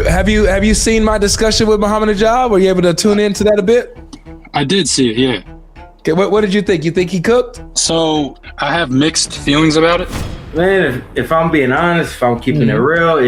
Have you seen my discussion with Mohammed HIJAB? Were you able to tune into that a bit? I did see it, yeah. Okay, what did you think? You think he cooked? So I have mixed feelings about it. Man, if I'm being honest, if I'm keeping it real,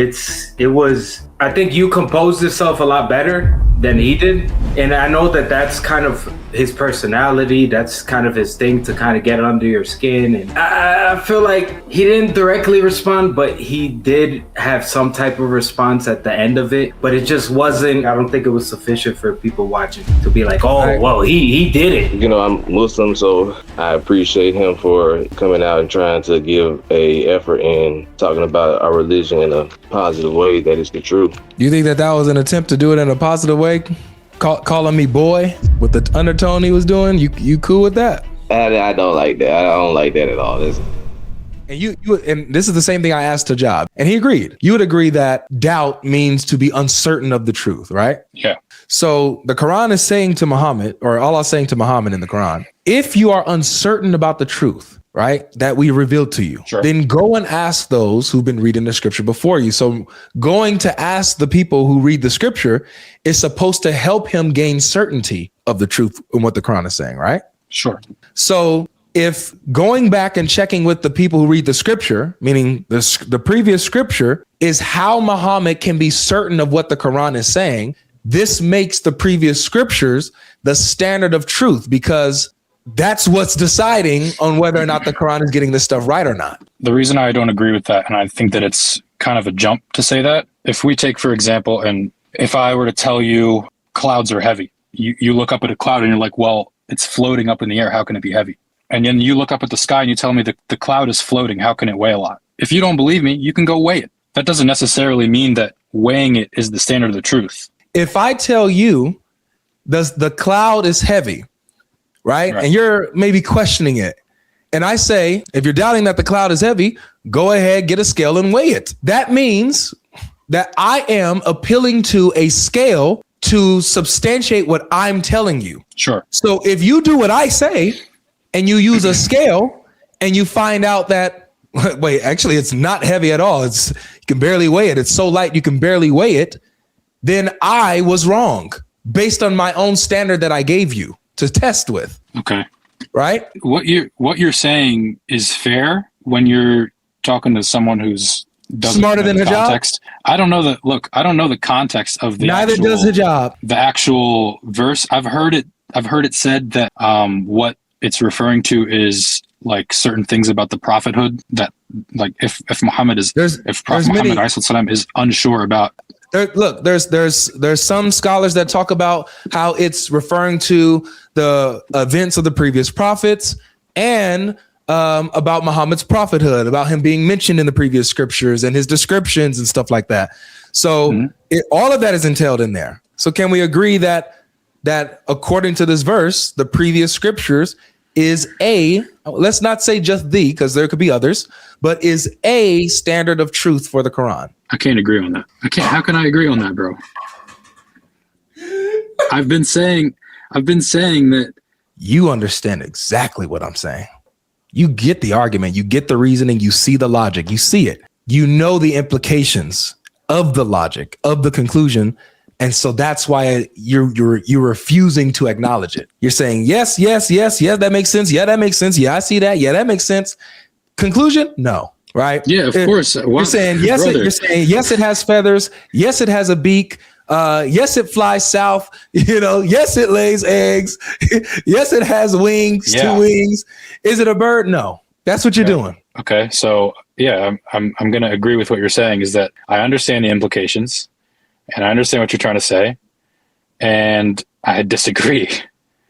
I think you composed yourself a lot better than he did. And I know that that's kind of his personality. That's kind of his thing, to kind of get under your skin. And I feel like he didn't directly respond, but he did have some type of response at the end of it. But it just wasn't, I don't think it was sufficient for people watching to be like, oh, well, he did it. You know, I'm Muslim, so I appreciate him for coming out and trying to give a effort in talking about our religion in a positive way that is the truth. You think that was an attempt to do it in a positive way? Calling me boy with the undertone he was doing? You cool with that? I don't like that. I don't like that at all. And and this is the same thing I asked HIJAB, and he agreed. You would agree that doubt means to be uncertain of the truth, right? Yeah. So the Quran is saying to Muhammad, or Allah is saying to Muhammad in the Quran, if you are uncertain about the truth, right, that we revealed to you, then go and ask those who've been reading the scripture before you. So going to ask the people who read the scripture is supposed to help him gain certainty of the truth in what the Quran is saying, right? Sure. So if going back and checking with the people who read the scripture, meaning the previous scripture, is how Muhammad can be certain of what the Quran is saying, this makes the previous scriptures the standard of truth, because that's what's deciding on whether or not the Quran is getting this stuff right or not. The reason I don't agree with that, and I think that it's kind of a jump to say that, if we take, for example, and if I were to tell you clouds are heavy, you look up at a cloud and you're like, well, it's floating up in the air. How can it be heavy? And then you look up at the sky and you tell me that the cloud is floating. How can it weigh a lot? If you don't believe me, you can go weigh it. That doesn't necessarily mean that weighing it is the standard of the truth. If I tell you the cloud is heavy, right? And you're maybe questioning it, and I say, if you're doubting that the cloud is heavy, go ahead, get a scale and weigh it. That means that I am appealing to a scale to substantiate what I'm telling you. Sure. So if you do what I say and you use a scale and you find out that, wait, actually it's not heavy at all, you can barely weigh it, it's so light you can barely weigh it, then I was wrong based on my own standard that I gave you to test with. Okay. Right? What you're saying is fair when you're talking to someone who's smarter than HIJAB. I don't know the context of the Neither does HIJAB. The actual verse. I've heard it said that what it's referring to is like certain things about the prophethood, that like if Muhammad is Prophet Muhammad is unsure about. There's some scholars that talk about how it's referring to the events of the previous prophets and about Muhammad's prophethood, about him being mentioned in the previous scriptures and his descriptions and stuff like that. So all of that is entailed in there. So can we agree that according to this verse, the previous scriptures is let's not say just because there could be others, but is a standard of truth for the Quran? I can't agree on that. How can I agree on that, bro? I've been saying that. You understand exactly what I'm saying. You get the argument, you get the reasoning, you see the logic, you see it. You know the implications of the logic, of the conclusion. And so that's why you're refusing to acknowledge it. You're saying, yes, that makes sense. Yeah, that makes sense. Yeah, I see that. Yeah, that makes sense. Conclusion? No. Right? Yeah, of course. You're saying yes. You're saying yes, it has feathers. Yes, it has a beak. Yes, it flies south. Yes, it lays eggs. Yes, it has wings. Yeah. 2 wings. Is it a bird? No. That's what you're doing. Okay, so yeah, I'm going to agree with what you're saying. Is that I understand the implications, and I understand what you're trying to say, and I disagree.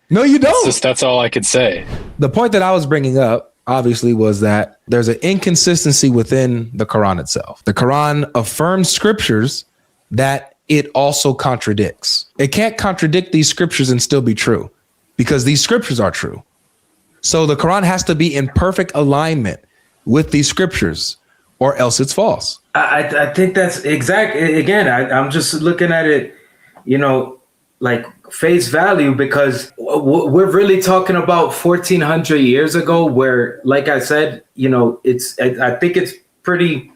No, you don't. That's all I could say. The point that I was bringing up, obviously, was that there's an inconsistency within the Quran itself. The Quran affirms scriptures that it also contradicts. It can't contradict these scriptures and still be true, because these scriptures are true. So the Quran has to be in perfect alignment with these scriptures, or else it's false. I think that's exact. Again, I'm just looking at it, like face value, because we're really talking about 1400 years ago, where, like I said, I think it's pretty,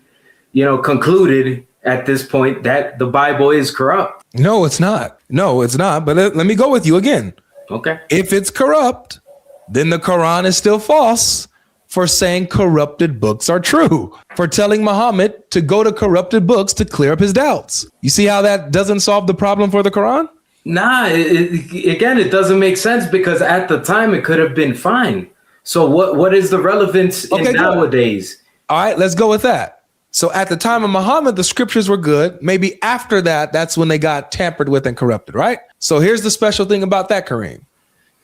concluded at this point that the Bible is corrupt. No, it's not. No, it's not. But let me go with you again. Okay. If it's corrupt, then the Quran is still false for saying corrupted books are true, for telling Muhammad to go to corrupted books to clear up his doubts. You see how that doesn't solve the problem for the Quran? Nah, it doesn't make sense because at the time it could have been fine. So what is the relevance in nowadays? All right, let's go with that. So at the time of Muhammad, the scriptures were good. Maybe after that, that's when they got tampered with and corrupted, right? So here's the special thing about that, Kareem,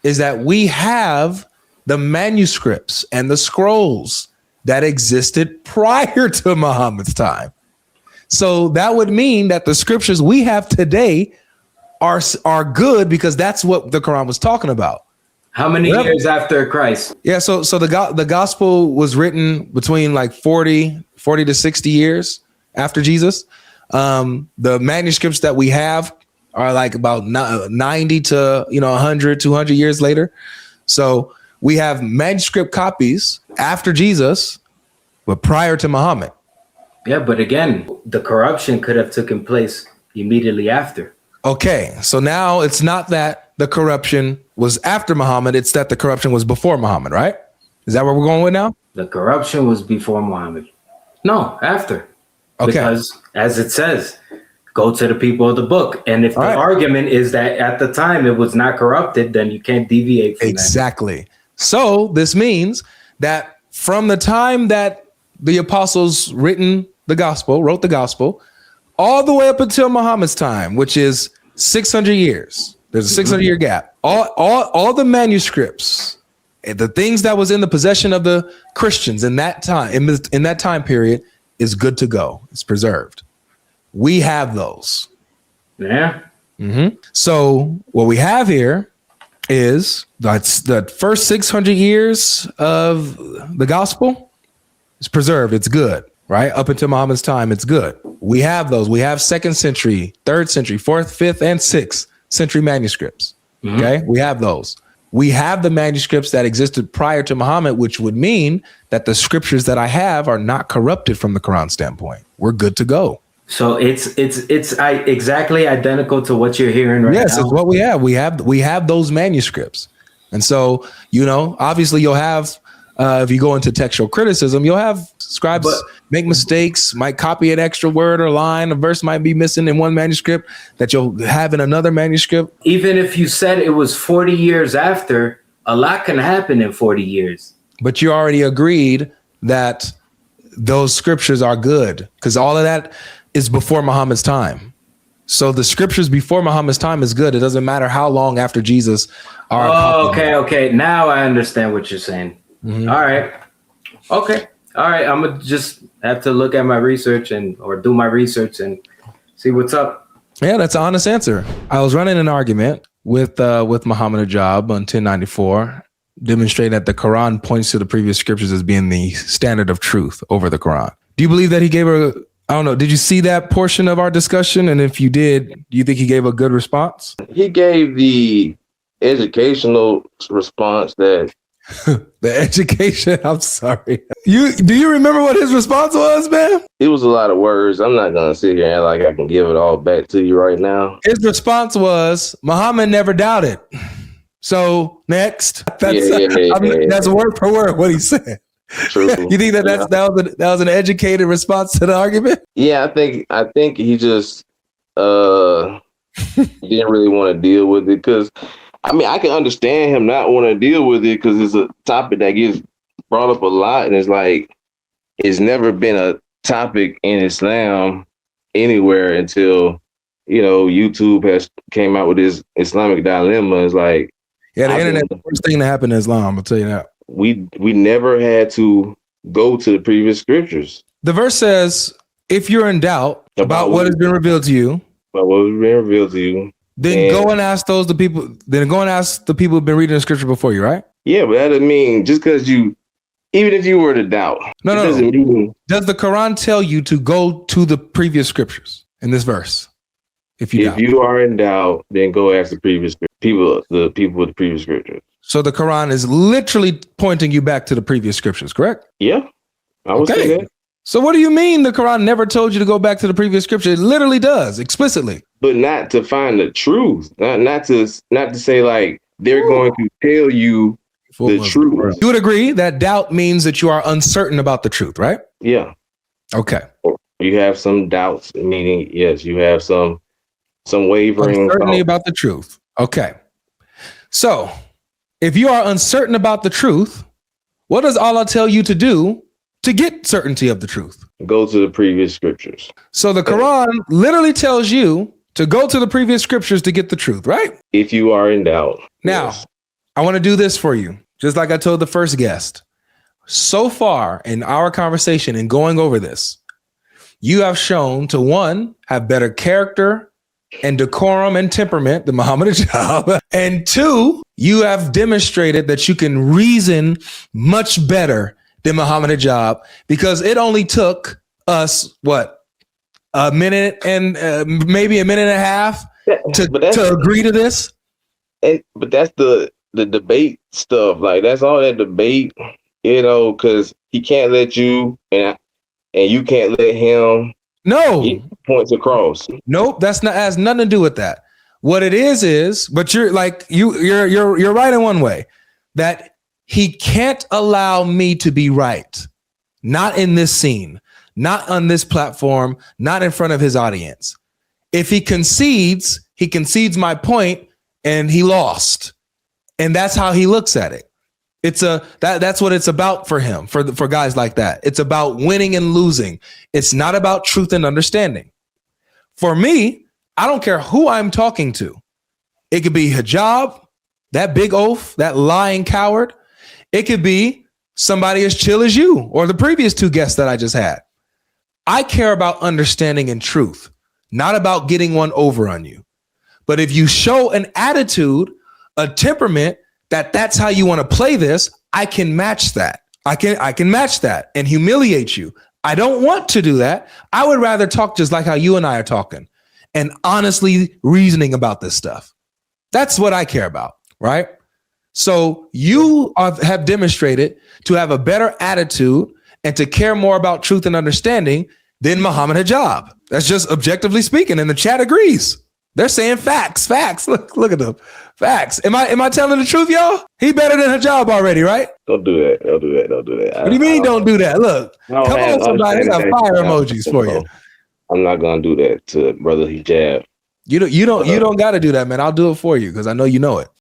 is that we have the manuscripts and the scrolls that existed prior to Muhammad's time. So that would mean that the scriptures we have today are good because that's what the Quran was talking about. How many years after Christ? Yeah, so the gospel was written between like 40 to 60 years after Jesus. The manuscripts that we have are like about 90 to 100, 200 years later. So we have manuscript copies after Jesus, but prior to Muhammad. Yeah, but again, the corruption could have taken place immediately after. Okay, so now it's not that the corruption was after Muhammad, it's that the corruption was before Muhammad, right? Is that where we're going with now? The corruption was before Muhammad. No, after. Okay. Because as it says, go to the people of the book. And if the argument is that at the time it was not corrupted, then you can't deviate from that. Exactly. So this means that from the time that the apostles wrote the gospel, all the way up until Muhammad's time, which is 600 years. There's a 600-year gap. All the manuscripts, the things that was in the possession of the Christians in that time, in that time period, is good to go. It's preserved. We have those. Yeah. Mm-hmm. So what we have here is that's the first 600 years of the gospel is preserved. It's good. Right? Up until Muhammad's time, it's good. We have those. We have 2nd century, 3rd century, 4th, 5th, and 6th century manuscripts. Okay? We have those. We have the manuscripts that existed prior to Muhammad, which would mean that the scriptures that I have are not corrupted from the Quran standpoint. We're good to go. So it's exactly identical to what you're hearing right now. Yes, it's what we have. We have those manuscripts. And so, obviously you'll have if you go into textual criticism, you'll have scribes make mistakes, might copy an extra word or line. A verse might be missing in one manuscript that you'll have in another manuscript. Even if you said it was 40 years after, a lot can happen in 40 years. But you already agreed that those scriptures are good because all of that is before Muhammad's time. So the scriptures before Muhammad's time is good. It doesn't matter how long after Jesus are. Oh, okay. Now I understand what you're saying. Mm-hmm. All right. Okay. All right. I'm gonna just have to look at my research or do my research and see what's up. Yeah, that's an honest answer. I was running an argument with Mohammed HIJAB on 1094, demonstrating that the Quran points to the previous scriptures as being the standard of truth over the Quran. Do you believe that he gave I don't know. Did you see that portion of our discussion? And if you did, do you think he gave a good response? He gave the educational response that the education. I'm sorry. Do you remember what his response was, man? it was a lot of words. I'm not gonna sit here and act like I can give it all back to you right now. His response was, Muhammad never doubted. So next, that's word for word what he said. True. You think that was an educated response to the argument? Yeah, I think he just didn't really want to deal with it because I can understand him not want to deal with it because it's a topic that gets brought up a lot, and it's like it's never been a topic in Islam anywhere until YouTube has came out with this Islamic dilemma. It's like the internet, the first thing that happened in Islam. I'll tell you that. We never had to go to the previous scriptures. The verse says, if you're in doubt about what has been revealed to you, then go and ask the people who've been reading the scripture before you, right? Yeah, but that doesn't mean just because even if you were to doubt. No. Does the Quran tell you to go to the previous scriptures in this verse? If you are in doubt, then go ask the previous people, the people with the previous scriptures. So the Quran is literally pointing you back to the previous scriptures, correct? Yeah, I would say that. So what do you mean the Quran never told you to go back to the previous scripture? It literally does, explicitly. But not to find the truth. Not to say like they're going to tell you the truth. You would agree that doubt means that you are uncertain about the truth, right? Yeah. Okay. You have some doubts, meaning yes, you have some wavering. Uncertainty about the truth. Okay. So if you are uncertain about the truth, what does Allah tell you to do to get certainty of the truth? Go to the previous scriptures. So the Quran literally tells you to go to the previous scriptures to get the truth, right? If you are in doubt. Now, yes. I want to do this for you, just like I told the first guest. So far in our conversation and going over this, you have shown to one, have better character and decorum and temperament than Muhammad HIJAB. And two, you have demonstrated that you can reason much better than Muhammad HIJAB, because it only took us, what, a minute and maybe a minute and a half to agree to this? But that's the debate stuff. Like, that's all that debate, because he can't let you and you can't let him. No. He points across. Nope, has nothing to do with that. What it is, but you're like you're right in one way, that he can't allow me to be right. Not in this scene, not on this platform, not in front of his audience. If he concedes my point and he lost. And that's how he looks at it. That's what it's about for him, for guys like that. It's about winning and losing. It's not about truth and understanding. For me, I don't care who I'm talking to. It could be HIJAB, that big oaf, that lying coward. It could be somebody as chill as you or the previous two guests that I just had. I care about understanding and truth, not about getting one over on you. But if you show an attitude, a temperament, that's how you want to play this, I can match that. I can match that and humiliate you. I don't want to do that. I would rather talk just like how you and I are talking and honestly reasoning about this stuff. That's what I care about, right? So you have demonstrated to have a better attitude and to care more about truth and understanding than Muhammad HIJAB. That's just objectively speaking, and the chat agrees. They're saying facts. Look at them. Facts. Am I telling the truth, y'all? He better than HIJAB already, right? Don't do that. What do you mean don't do that? Look, come on, somebody. I got fire emojis for you. I'm not gonna do that to brother HIJAB. You don't got to do that, man. I'll do it for you because I know you know it.